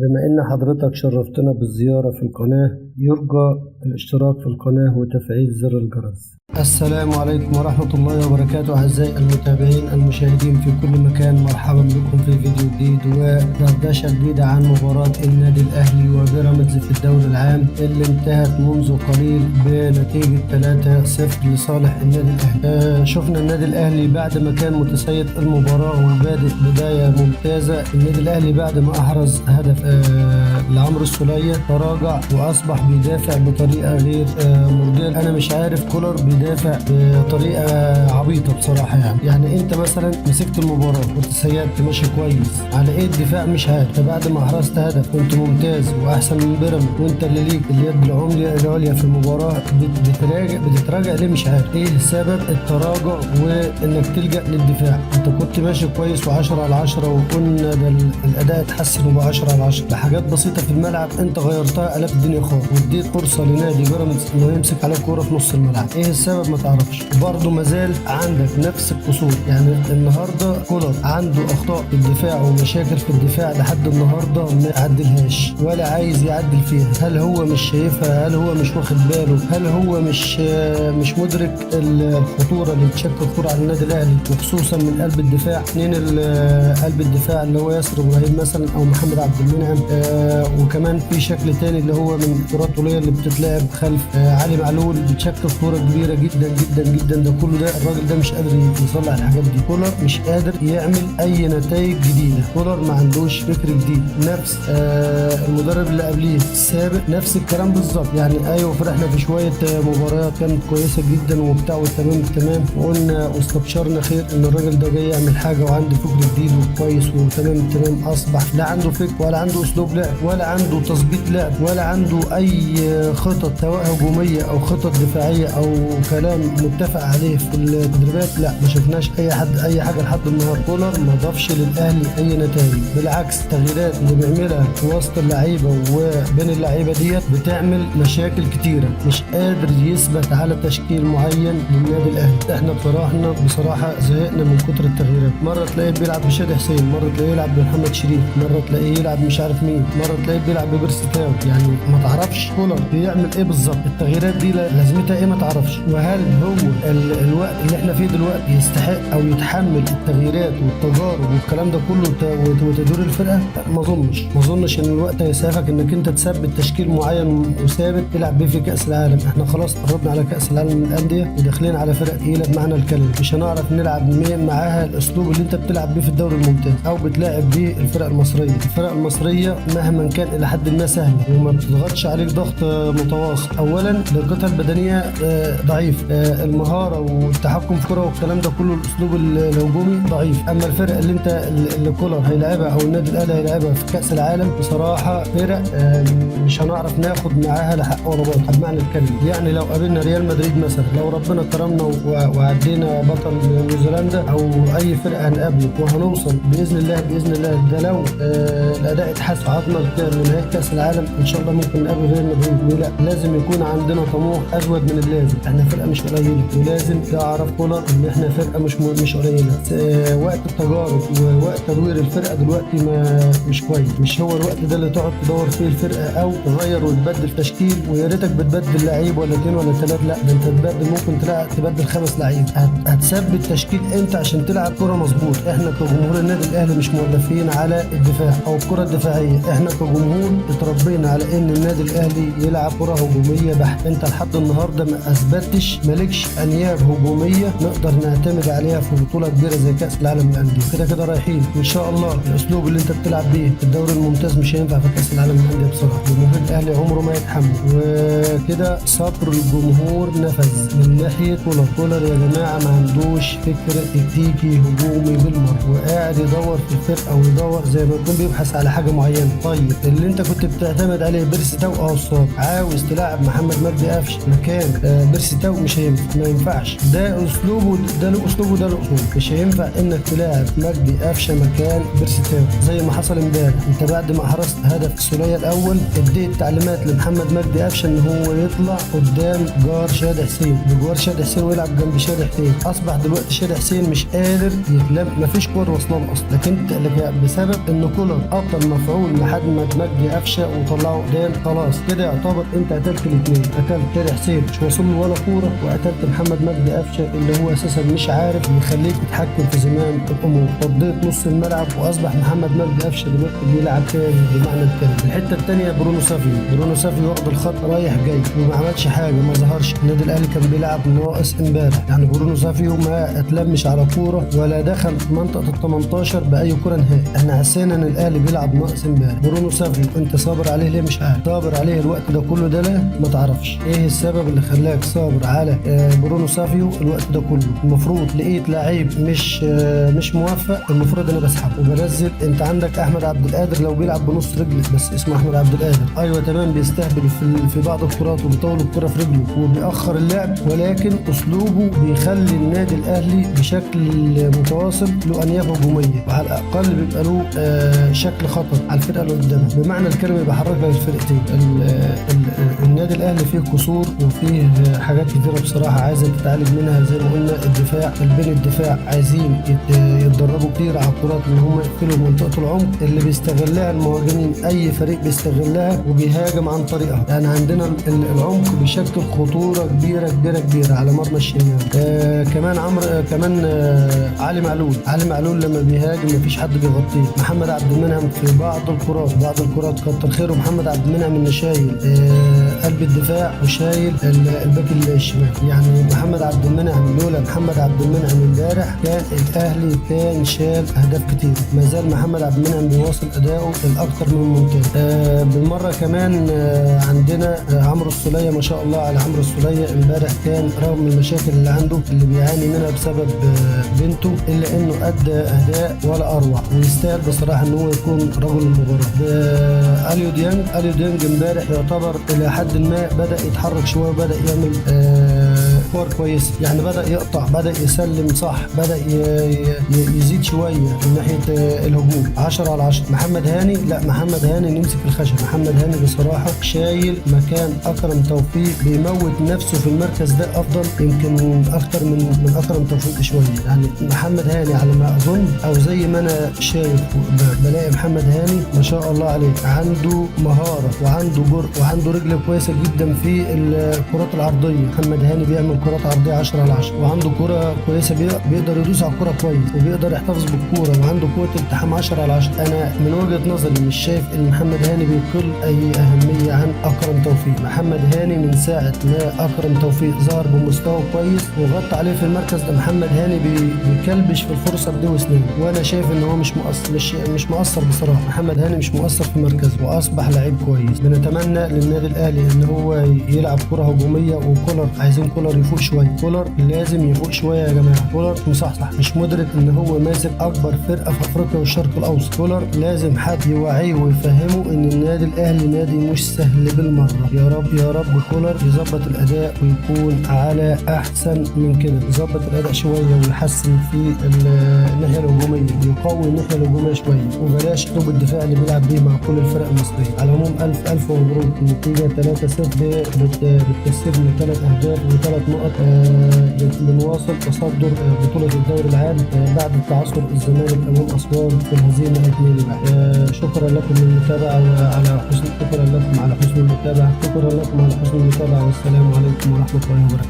بما إن حضرتك شرفتنا بالزيارة في القناة، يرجى الاشتراك في القناة وتفعيل زر الجرس. السلام عليكم ورحمة الله وبركاته أعزائي المتابعين المشاهدين في كل مكان، مرحبا بكم في فيديو جديد ودردشة جديدة عن مباراة النادي الأهلي وبيراميدز في الدوري العام اللي انتهت منذ قليل بنتيجة 3-0 لصالح النادي الأهلي. شفنا النادي الأهلي بعد ما كان متسيد المباراة وبادئ بداية ممتازة. النادي الأهلي بعد ما أحرز هدف لعمرو السولية تراجع وأصبح بيدافع بطريقة غير مرضية. أنا مش عارف كولر بيدافع بطريقة عبيطة بصراحة. يعني أنت مثلا مسكت المباراة وتسيدت ماشي كويس، على إيه الدفاع؟ مش عارف. بعد ما أحرزت هدف كنت ممتاز وأحسن من بيراميدز وأنت اللي ليك اليد العليا في المباراة، بتتراجع ليه؟ مش عارف إيه سبب التراجع وإنك تلجأ للدفاع. أنت كنت ماشي كويس و10 على 10 وكنا الأداء اتحسن وب10 على 10 بحاجات بسيطة في الملعب. أنت غيرتها قلبت الدنيا خالص واديت فرصة لنادي بيراميدز إنه يمسك على الكورة في نص الملعب. إيه السبب؟ ما تعرفش. وبرضه مازال عندك نفس القصور. يعني النهارده كولر عنده أخطاء في الدفاع ومشاكل في الدفاع لحد النهارده ما يعدلهاش ولا عايز يعدل فيها. هل هو مش شايفها؟ هل هو مش واخد باله؟ هل هو مش مدرك الخطورة اللي بتشكل خطورة على النادي الأهلي وخصوصا من قلب الدفاع؟ اثنين قلب الدفاع اللي هو ياسر إبراهيم مثلا أو محمد عبد المنعم، وكمان في شكل تاني اللي هو من الكرات الطولية اللي بتتلعب خلف علي معلول بتشكل خطورة كبيرة جدا جدا جدا. ده كله ده الراجل ده مش قادر يصلح الحاجات دي. كولر مش قادر يعمل أي نتائج جديدة. كولر ما عندوش فكر جديد. نفس المدرب اللي قبليه السابق نفس الكلام بالظبط. يعني أيوه فرحنا في شوية مباريات كانت كويسة جدا وبتاع وتمام التمام وقلنا واستبشرنا خير إن الراجل ده جاي يعمل حاجة وعنده فكر جديد وكويس وتمام التمام. أصبح لا عنده فكر ولا عنده أسلوب لعب ولا عنده تظبيط لعب ولا عنده أي خطط سواء هجومية أو خطط دفاعية أو كلام متفق عليه في التدريبات. لا ما شفناش أي حاجة لحد النهارده. كولر ما ضافش للأهلي أي نتائج، بالعكس التغييرات اللي بيعملها في وسط اللعيبة وبين اللعيبة ديت بتعمل مشاكل كتيرة. مش قادر يثبت على تشكيل معين للنادي الأهلي. احنا بصراحة زهقنا من كتر التغييرات. مرة تلاقيه بيلعب بشادي حسين، مرة تلاقيه يلعب بمحمد شريف، مرة تلاقيه يلعب مش عارف مين، مرة تلاقيه بيلعب ببيرسي تاو. يعني ما تعرفش كولر بيعمل ايه بالظبط. التغييرات دي لازمتها ايه؟ ما تعرفش. وهل هو الوقت اللي احنا فيه دلوقتي يستحق او يتحمل التغييرات والتجارب والكلام ده كله وتدور الفرقه؟ ما اظنش ان الوقت هيسعفك انك انت تثبت تشكيل معين وثابت تلعب بيه في كاس العالم. احنا خلاص قربنا على كاس العالم للانديه وداخلين على فرق تقيله بمعنى الكلمه. مش هنعرف نلعب معاها الاسلوب اللي انت بتلعب بيه في الدوري الممتاز او بتلاعب بيه الفرق المصريه مهما كان الى حد ما سهله وما بتضغطش عليك ضغط متواصل. اولا لياقتها البدنيه ضعيف، المهاره والتحكم في الكره والكلام ده كله الاسلوب الهجومي ضعيف. اما الفرق اللي كولر هيلعبها او النادي الاهلي هيلعبها في كاس العالم بصراحه فرق مش هنعرف ناخد معاها لا حق ولا باطل بمعنى الكلمه. يعني لو قابلنا ريال مدريد مثلا، لو ربنا كرمنا وعدينا بطل نيوزيلندا او اي فرقه هنقابله وهنوصل باذن الله ده لو الاداء اتحسن عضنا لنهايه كاس العالم ان شاء الله ممكن نقابل ريال مدريد. لا لازم يكون عندنا طموح ازود من اللازم. احنا فرقه مش قليله ولازم تعرف كولر ان احنا فرقه مش قليله. وقت التجارب ووقت تدوير الفرقه دلوقتي مش كويس. مش هو الوقت ده اللي تقعد تدور فيه الفرقه او تغير وتبدل تشكيل ويا ريتك بتبدل لعيب ولا 2 ولا 3. لا ده انت ممكن تبدل 5 لعيب. هتثبت تشكيل انت عشان تلعب كره مظبوط. احنا كجمهور النادي الاهلي مش مولفين على الدفاع او الكره الدفاعيه. احنا كجمهور اتربينا على ان النادي الاهلي يلعب كره هجوميه بحت. انت لحد النهارده ما اثبتش مالكش انياب هجوميه نقدر نعتمد عليها في بطوله كبيره زي كاس العالم للانديه. كده رايحين ان شاء الله. الاسلوب اللي انت بتلعب بيه في الدوري الممتاز مش هينفع في كاس العالم للانديه بصراحه. جمهور الاهلي عمره ما يتحمل. وكده صبر الجمهور نفذ من ناحيه كولر يا جماعه ما عندوش فكر تكتيكي هجومي بالمره وقاعد يدور في الفرقه ويدور زي ما يكون بيبحث على حاجه معينه. طيب اللي انت كنت بتعتمد عليه بيرسي تاو او الصاب عاوز تلعب محمد مجدي قفشه مكان بيرسي تاو مش هينفع. ما ينفعش. ده اسلوبه ده له اسلوبه وده له اسلوب. مش هينفع انك تلاعب مجدي قفشه مكان بيرسي تاو زي ما حصل امبارح. انت بعد ما حرزت هدف السوليه الاول اديت تعليمات لمحمد مجدي قفشه ان هو يطلع قدام جار شادي حسين ويلعب جنب شادي حسين. اصبح دلوقتي شادي حسين مش قادر يتلم. مفيش كوره واصله له اصلا. لكن بسبب ان كولر افضل مفعول لحد ما محمد مجدي قفشه وطلعه قدام، خلاص كده يعتبر انت قتلت الاثنين، قتلت شادي حسين مش واصل له ولا كوره، وقتلت محمد مجدي قفشه اللي هو اساسا مش عارف يخليك تتحكم في زمام الامور. فضيت نص الملعب واصبح محمد مجدي قفشه دلوقتي بيلعب تاني بمعنى الكلمه. الحته الثانيه برونو سافيو واخد الخط رايح جاي وما عملش حاجه، ما ظهرش. النادي الاهلي كان بيلعب ناقص امبارح، يعني برونو سافيو ما اتلمش على كوره ولا دخل منطقه ال 18 باي كوره نهائي. احنا حسينا ان الاهلي بيلعب ناقص امبارح. برونو سافيو انت صابر عليه ليه؟ مش عارف صابر عليه الوقت ده كله ده ليه؟ ما تعرفش ايه السبب اللي خلاك صابر على برونو سافيو الوقت ده كله. المفروض لقيت لعيب مش موفق، المفروض انا بسحبه وبنزل. انت عندك احمد عبد القادر لو بيلعب بنص رجل بس اسمه احمد عبد القادر، ايوه تمام، بيستهبل في بعض الكرات وبيطول الكره في رجله وبيأخر اللعب، ولكن اسلوبه بيخلي النادي الاهلي بشكل متواصل له انياب هجوميه، وعلى الاقل بيبقى له شكل خطر على الفرقه اللي قدامه، بمعنى الكلمه بيحرك لك الفرقتين. النادي الاهلي فيه قصور وفيه حاجات كتيره بصراحه عايزه تتعالج منها. زي ما قلنا الدفاع، البين الدفاع عايزين يتدربوا كتير على الكرات ان هم يقفلوا منطقه العمق اللي بيستغلها المهاجمين. اي فريق بيستغلها وبيهاجم عن طريقها، يعني عندنا العمق بيشكل خطوره كبيره على مرمى الشناوي. كمان علي معلول لما بيهاجم مفيش حد بيغطيه. محمد عبد المنعم في بعض الكرات كتر خيره محمد عبد المنعم انه شايل قلب الدفاع وشايل الباك الشمال. يعني محمد عبد المنعم لولا محمد عبد المنعم امبارح كان الاهلي كان شال اهداف كتير. ما زال محمد عبد المنعم بيواصل اداؤه الاكثر من ممتاز. بالمره كمان عندنا عمرو السوليه، ما شاء الله على عمرو السوليه. امبارح كان رغم المشاكل اللي عنده اللي بيعاني منها بسبب بنته، الا انه ادى اداء ولا اروع، ويستاهل بصراحه ان هو يكون رجل المباراه. اليو ديانج امبارح يعتبر الى حد ما بدا يتحرك شويه وبدا يعمل كور كويس، يعني بدا يقطع، بدا يسلم صح، بدا يزيد شويه من ناحيه الهجوم. 10 على 10. محمد هاني نمسك الخشب. محمد هاني بصراحه شايل مكان اكرم توفيق، بيموت نفسه في المركز ده افضل يمكن اكتر من اكرم توفيق شويه. يعني محمد هاني على ما اظن او زي ما انا شايف بلاقي محمد هاني ما شاء الله عليه عنده مهاره وعنده جرأة وعنده رجل كويسه جدا في الكرات العرضيه. محمد هاني بيعمل كرات عرضيه 10 على 10، وعنده كره كويسه، بيقدر يدوس على الكره كويس وبيقدر يحتفظ بالكوره وعنده قوه التحام 10 على 10. انا من وجهه نظري مش شايف ان محمد هاني بيقل اي اهميه عن اكرم توفيق. محمد هاني من ساعه ما اكرم توفيق ظهر بمستوى كويس وغطى عليه في المركز ده، محمد هاني بيكلبش في الفرصه بدي وسنين، وانا شايف ان هو مش مؤثر بصراحه. محمد هاني مش مؤثر في مركزه واصبح لعيب كويس. بنتمنى للنادي الاهلي ان هو يلعب كره هجوميه، وكولر عايزين كولر يفوق شويه. كولر لازم يفوق شويه يا جماعه. كولر مصحصح، مش مدرك ان هو ماسك اكبر فرقه في افريقيا والشرق الاوسط. كولر لازم حد يوعيه ويفهمه ان النادي الاهلي نادي مش سهل بالمره. يا رب كولر يظبط الاداء ويكون على احسن من كده، يظبط الاداء شويه ويحسن في الناحيه الهجوميه، يقوي الناحيه الهجوميه شويه، وبلاش اسلوب الدفاع اللي بيلعب بيه مع كل الفرق المصريه. على العموم الف مبروك. النتيجه 3-0 بتكسبنا 3 اهداف و3 نقط. بنواصل تصدر بطوله الدوري العام بعد تعثر الزمالك امام اسوان في الهزيمه 2-1. شكرا لكم للمتابعه وعلى حسن شكرا لكم على حسن المتابعه والسلام عليكم ورحمه الله وبركاته.